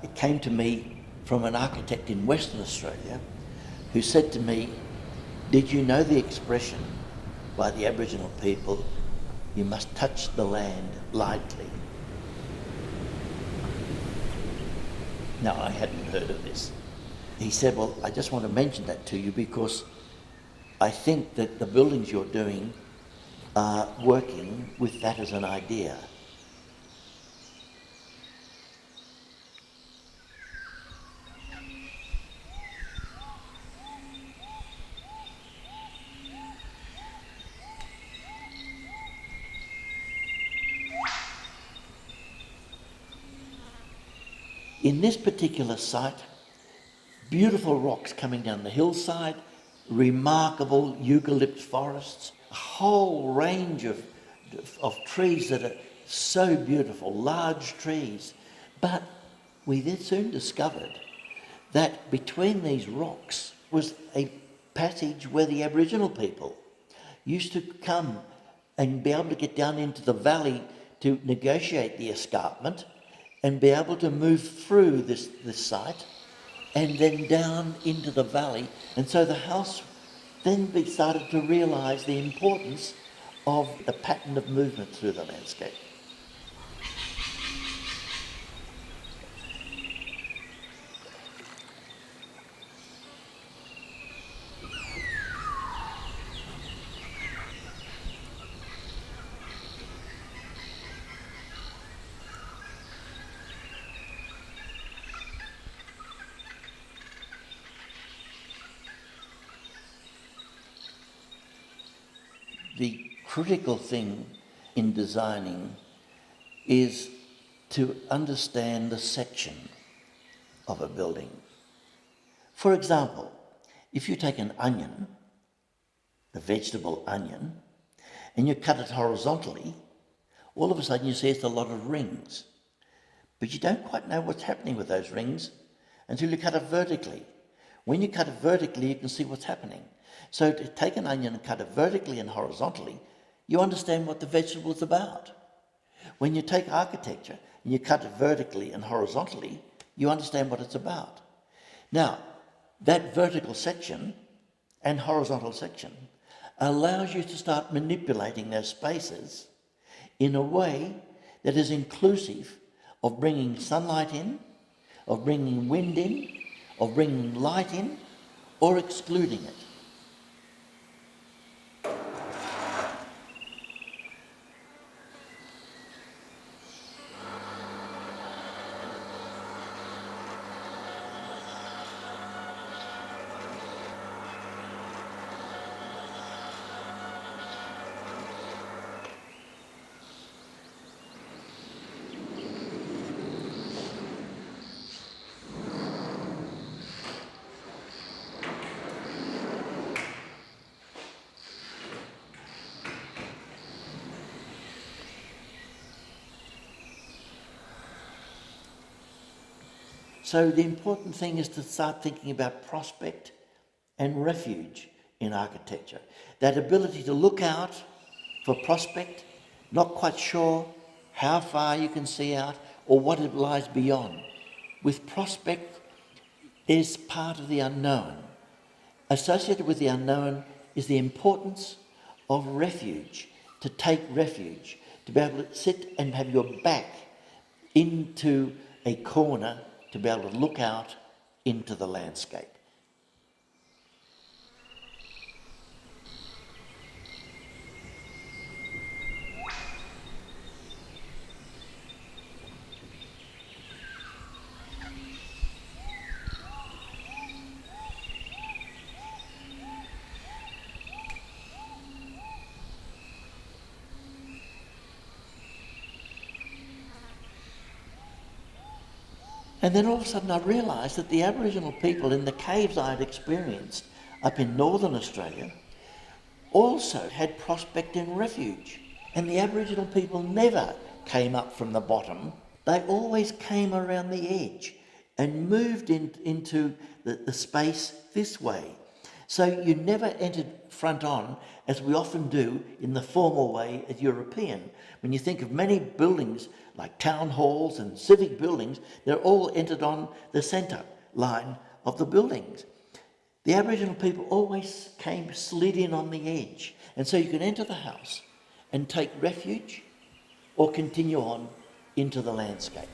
it came to me from an architect in Western Australia who said to me, "Did you know the expression by the Aboriginal people, you must touch the land lightly?" Now, I hadn't heard of this. He said, "Well, I just want to mention that to you because I think that the buildings you're doing are working with that as an idea." In this particular site, beautiful rocks coming down the hillside, remarkable eucalypt forests, a whole range of trees that are so beautiful, large trees. But we then soon discovered that between these rocks was a passage where the Aboriginal people used to come and be able to get down into the valley to negotiate the escarpment and be able to move through this site and then down into the valley. And so the house then started to realise the importance of the pattern of movement through the landscape. The critical thing in designing is to understand the section of a building. For example, if you take an onion, the vegetable onion, and you cut it horizontally, all of a sudden you see it's a lot of rings. But you don't quite know what's happening with those rings until you cut it vertically. When you cut it vertically, you can see what's happening. So to take an onion and cut it vertically and horizontally, you understand what the vegetable is about. When you take architecture and you cut it vertically and horizontally, you understand what it's about. Now, that vertical section and horizontal section allows you to start manipulating those spaces in a way that is inclusive of bringing sunlight in, of bringing wind in, of bringing light in, or excluding it. So the important thing is to start thinking about prospect and refuge in architecture. That ability to look out for prospect, not quite sure how far you can see out or what it lies beyond. With prospect, there's part of the unknown. Associated with the unknown is the importance of refuge, to take refuge, to be able to sit and have your back into a corner to be able to look out into the landscape. And then all of a sudden I realised that the Aboriginal people in the caves I had experienced up in northern Australia also had prospect and refuge. And the Aboriginal people never came up from the bottom. They always came around the edge and moved into the space this way. So you never entered front on, as we often do in the formal way as European. When you think of many buildings like town halls and civic buildings, they're all entered on the centre line of the buildings. The Aboriginal people always slid in on the edge. And so you can enter the house and take refuge or continue on into the landscape.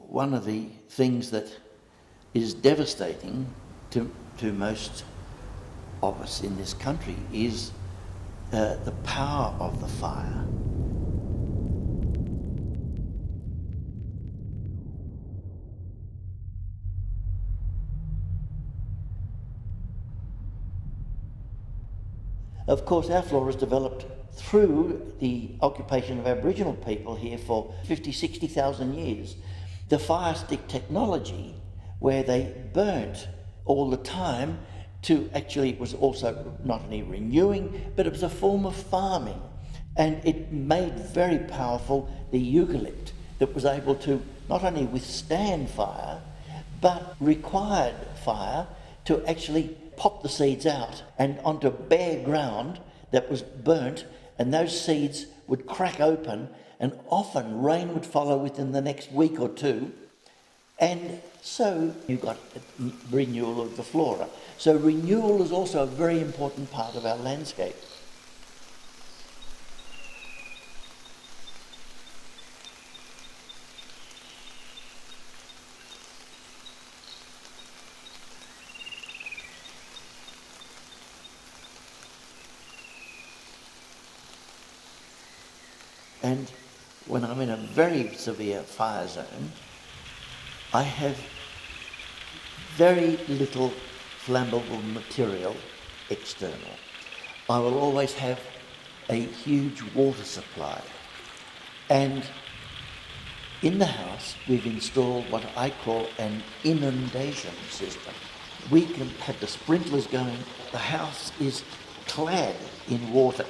One of the things that is devastating to most of us in this country is the power of the fire. Of course, our flora has developed through the occupation of Aboriginal people here for 50, 60,000 years. The fire stick technology, where they burnt all the time to actually, it was also not only renewing, but it was a form of farming. And it made very powerful the eucalypt that was able to not only withstand fire, but required fire to actually pop the seeds out and onto bare ground that was burnt, and those seeds would crack open, and often rain would follow within the next week or two, and so you got renewal of the flora. So renewal is also a very important part of our landscape. And when I'm in a very severe fire zone, I have very little flammable material external. I will always have a huge water supply. And in the house, we've installed what I call an inundation system. We can have the sprinklers going. The house is clad in water.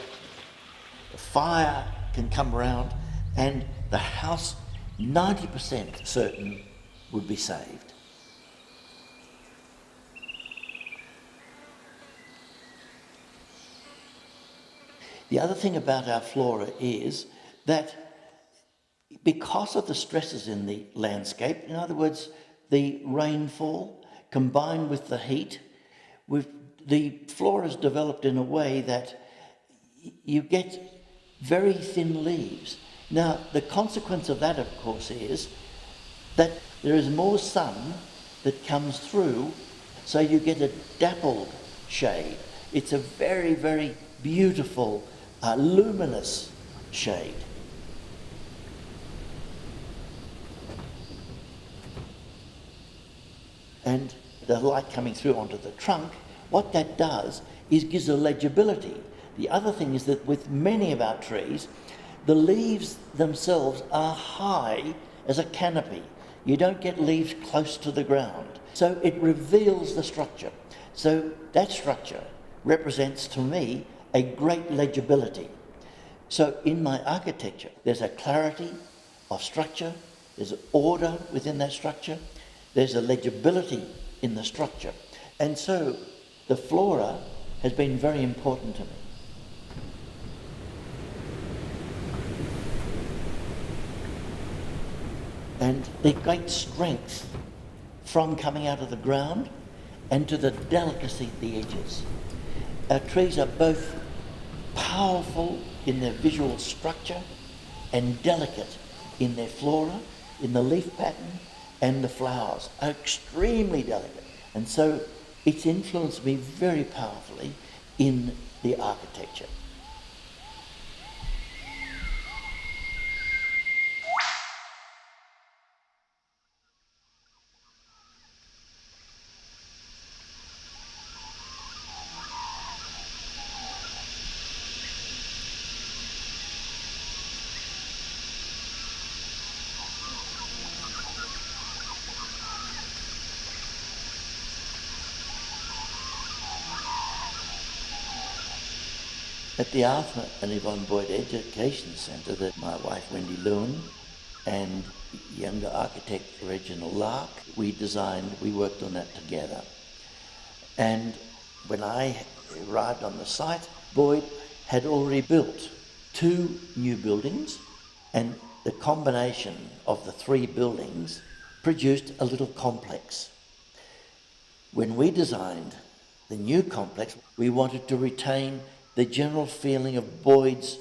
The fire can come around, and the house, 90% certain, would be saved. The other thing about our flora is that because of the stresses in the landscape, in other words, the rainfall combined with the heat, the flora is developed in a way that you get very thin leaves. Now, the consequence of that, of course, is that there is more sun that comes through, so you get a dappled shade. It's a very, very beautiful, luminous shade. And the light coming through onto the trunk, what that does is gives a legibility. The other thing is that with many of our trees, the leaves themselves are high as a canopy. You don't get leaves close to the ground. So it reveals the structure. So that structure represents to me a great legibility. So in my architecture, there's a clarity of structure, there's order within that structure, there's a legibility in the structure. And so the flora has been very important to me. And the great strength from coming out of the ground and to the delicacy at the edges. Our trees are both powerful in their visual structure and delicate in their flora, in the leaf pattern, and the flowers are extremely delicate. And so it's influenced me very powerfully in the architecture. At the Arthur and Yvonne Boyd Education Centre that my wife Wendy Lewin and younger architect Reginald Lark, we worked on that together. And when I arrived on the site, Boyd had already built 2 new buildings, and the combination of the 3 buildings produced a little complex. When we designed the new complex, we wanted to retain the general feeling of Boyd's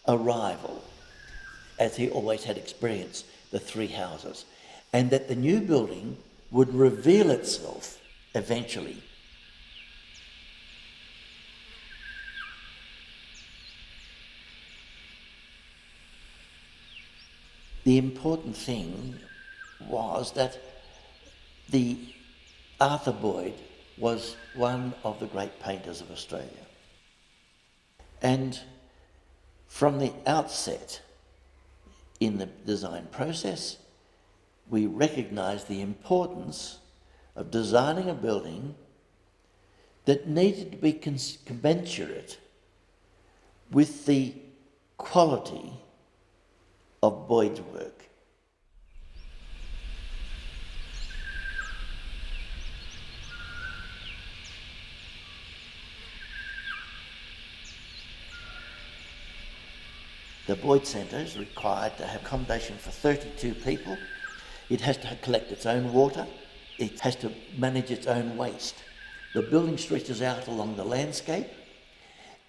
arrival, as he always had experienced the 3 houses, and that the new building would reveal itself eventually. The important thing was that the Arthur Boyd was one of the great painters of Australia. And from the outset in the design process, we recognised the importance of designing a building that needed to be commensurate with the quality of Boyd's work. The Boyd Centre is required to have accommodation for 32 people. It has to collect its own water. It has to manage its own waste. The building stretches out along the landscape,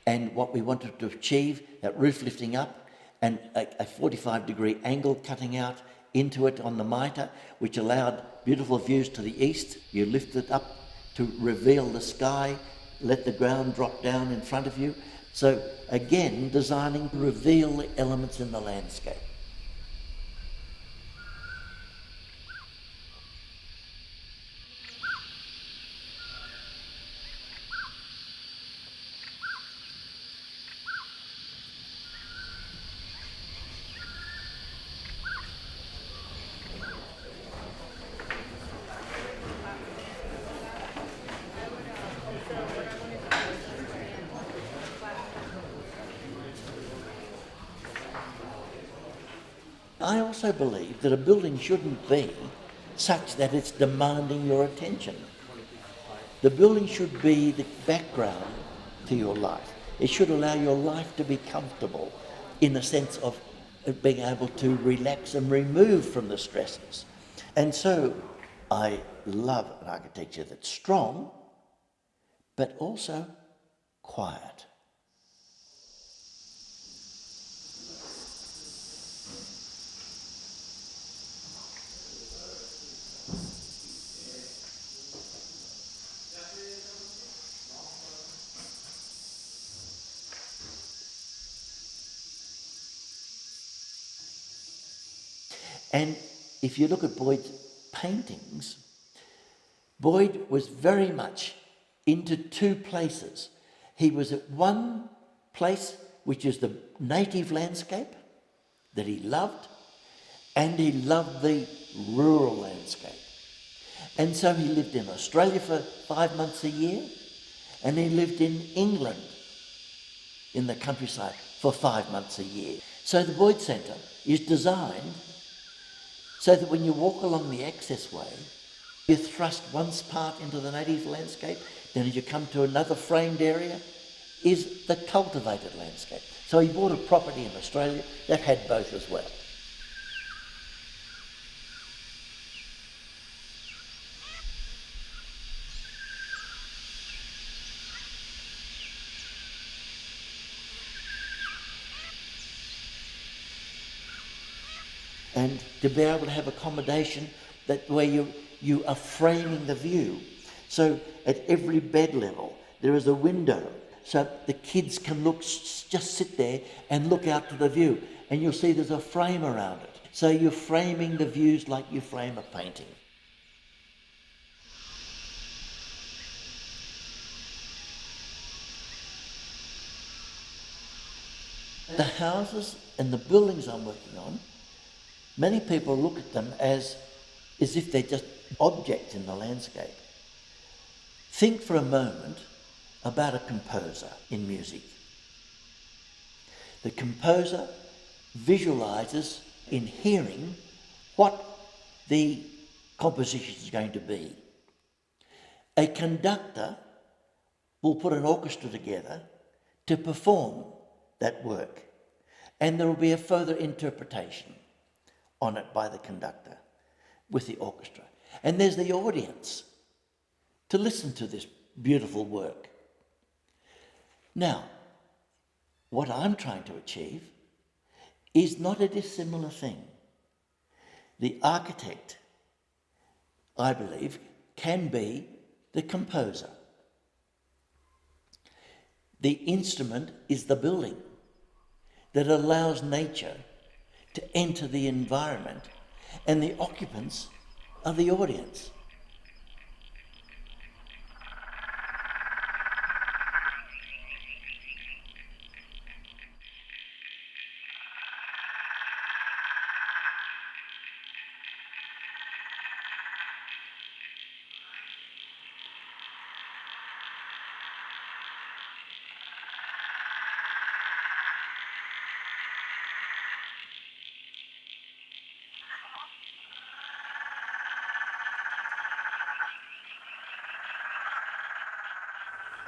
and what we wanted to achieve, that roof lifting up and a 45-degree angle cutting out into it on the mitre, which allowed beautiful views to the east. You lift it up to reveal the sky, let the ground drop down in front of you. So again, designing to reveal the elements in the landscape. I also believe that a building shouldn't be such that it's demanding your attention. The building should be the background to your life. It should allow your life to be comfortable in the sense of being able to relax and remove from the stresses. And so I love an architecture that's strong, but also quiet. And if you look at Boyd's paintings, Boyd was very much into 2 places. He was at one place, which is the native landscape that he loved, and he loved the rural landscape. And so he lived in Australia for 5 months a year, and he lived in England in the countryside for 5 months a year. So the Boyd Centre is designed so that when you walk along the access way, you thrust one part into the native landscape, then as you come to another framed area, is the cultivated landscape. So he bought a property in Australia that had both as well. And to be able to have accommodation that where you are framing the view. So at every bed level there is a window so the kids can just sit there and look out to the view, and you'll see there's a frame around it. So you're framing the views like you frame a painting. The houses and the buildings I'm working on, many people look at them as if they're just objects in the landscape. Think for a moment about a composer in music. The composer visualizes in hearing what the composition is going to be. A conductor will put an orchestra together to perform that work, and there will be a further interpretation on it by the conductor with the orchestra. And there's the audience to listen to this beautiful work. Now, what I'm trying to achieve is not a dissimilar thing. The architect, I believe, can be the composer. The instrument is the building that allows nature to enter the environment, and the occupants are the audience.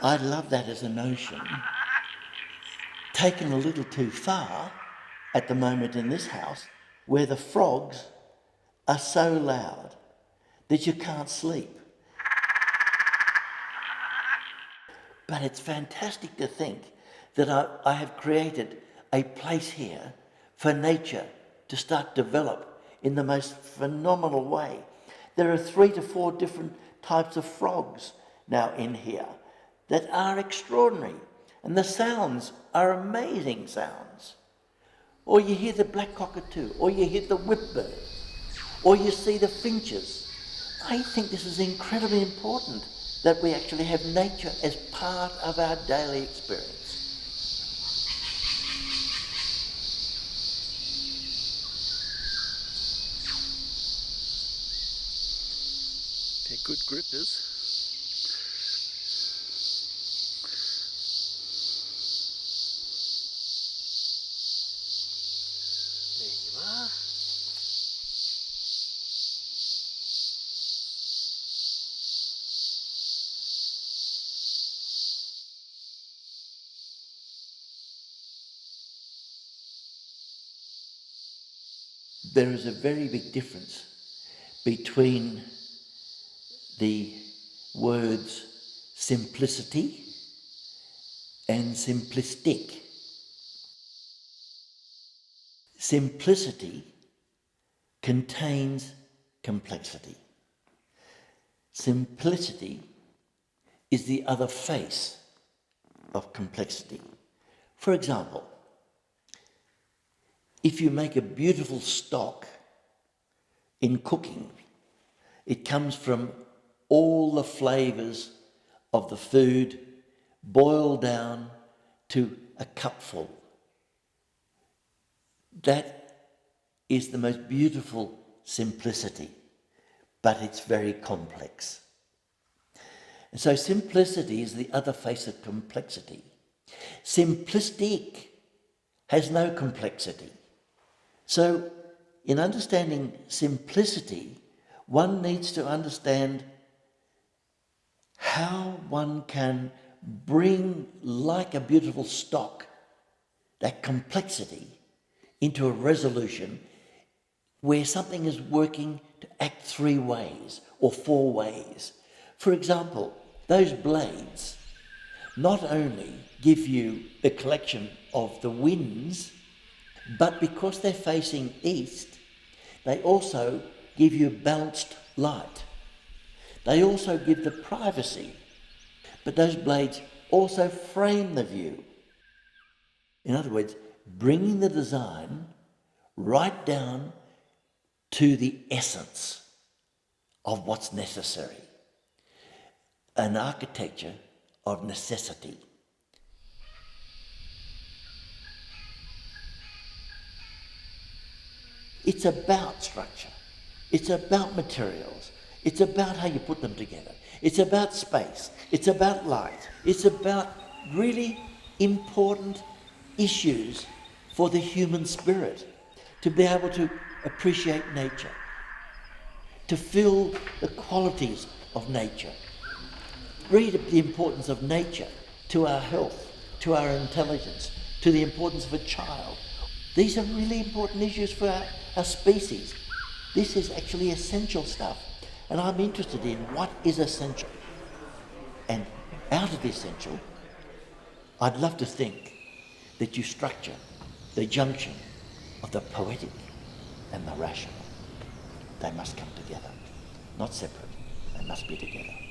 I love that as a notion, taken a little too far at the moment in this house, where the frogs are so loud that you can't sleep. But it's fantastic to think that I have created a place here for nature to start develop in the most phenomenal way. There are 3 to 4 different types of frogs now in here that are extraordinary, and the sounds are amazing sounds. Or you hear the black cockatoo, or you hear the whipbird, or you see the finches. I think this is incredibly important, that we actually have nature as part of our daily experience. They're good grippers. There you are. There is a very big difference between the words simplicity and simplistic. Simplicity contains complexity. Simplicity is the other face of complexity. For example, if you make a beautiful stock in cooking, it comes from all the flavours of the food boiled down to a cupful. That is the most beautiful simplicity, but it's very complex. And so simplicity is the other face of complexity. Simplistic has no complexity. So in understanding simplicity, one needs to understand how one can bring, like a beautiful stock, that complexity into a resolution where something is working to act 3 ways or 4 ways. For example, those blades not only give you the collection of the winds, but because they're facing east, they also give you balanced light. They also give the privacy, but those blades also frame the view. In other words, bringing the design right down to the essence of what's necessary. An architecture of necessity. It's about structure. It's about materials. It's about how you put them together. It's about space. It's about light. It's about really important issues for the human spirit to be able to appreciate nature, to feel the qualities of nature. Read the importance of nature to our health, to our intelligence, to the importance of a child. These are really important issues for our species. This is actually essential stuff. And I'm interested in what is essential. And out of the essential, I'd love to think that you structure the junction of the poetic and the rational. They must come together, not separate. They must be together.